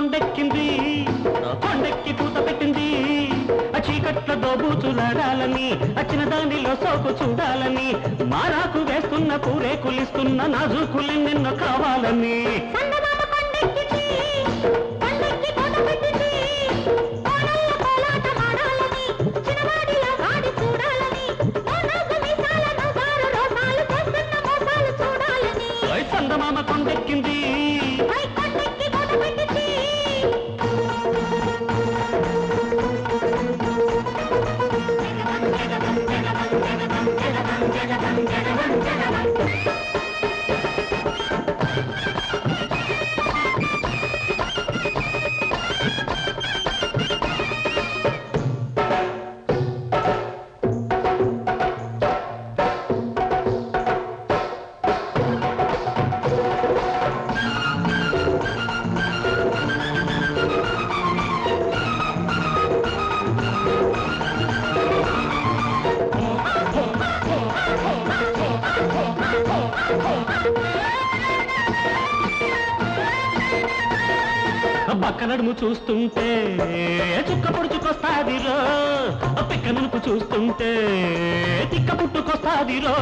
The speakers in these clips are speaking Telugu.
కొండెక్కింది కొండెక్కి పూత పెట్టింది చీకట్ల దోబూచులాడాలని వచ్చిన దానిలో సోకు చూడాలని మారాకు వేస్తున్న పూరే కులిస్తున్న నాజుకులు నిన్ను కావాలని చందమామ కొండెక్కింది పక్క నడుము చూస్తుంటే చుక్క పొడుచుకొస్తాదిరో పిక్క నునుపు చూస్తుంటే తిక్క పుట్టుకొస్తాదిరో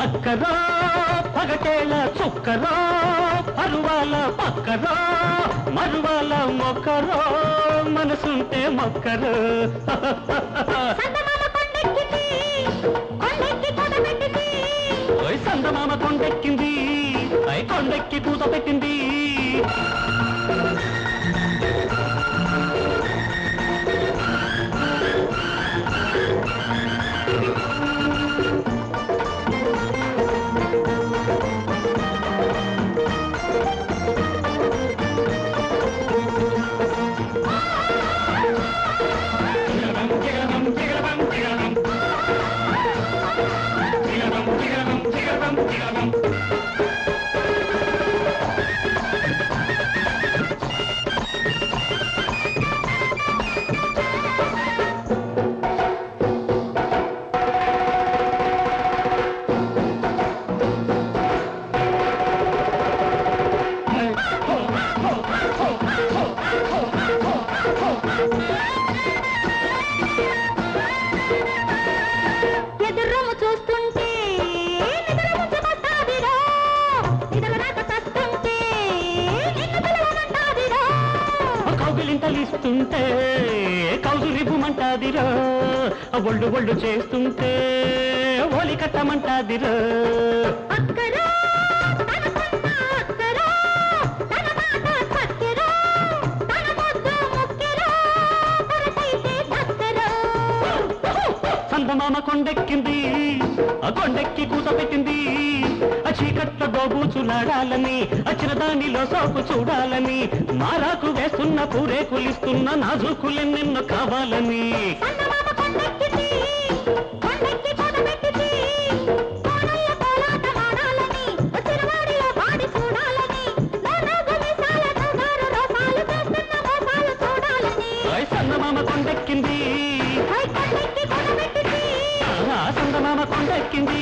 అక్కరో పగటేల చుక్కరో అరువాల పక్కరో మరువాల మొక్కరో మనసుంటే మొక్కరు చందమామ కొండెక్కింది కొండెక్కి పూత పెట్టింది కౌగిలింతలిస్తుంటే కౌజురిపుమంటాదిరో ఒళ్ళు ఒళ్ళు చేస్తుంటే ఓలి కట్టమంటాదిరో చందమామ కొండెక్కింది కొండెక్కి కూత పెట్టింది చీకట్ల దోబూచులాడాలని వచ్చిన దానిలో సోకు చూడాలని మారాకు వేస్తున్న పూరే కులిస్తున్న నాజుకులు నిన్ను కావాలని చందమామ కొండెక్కింది చందమామ కొండెక్కింది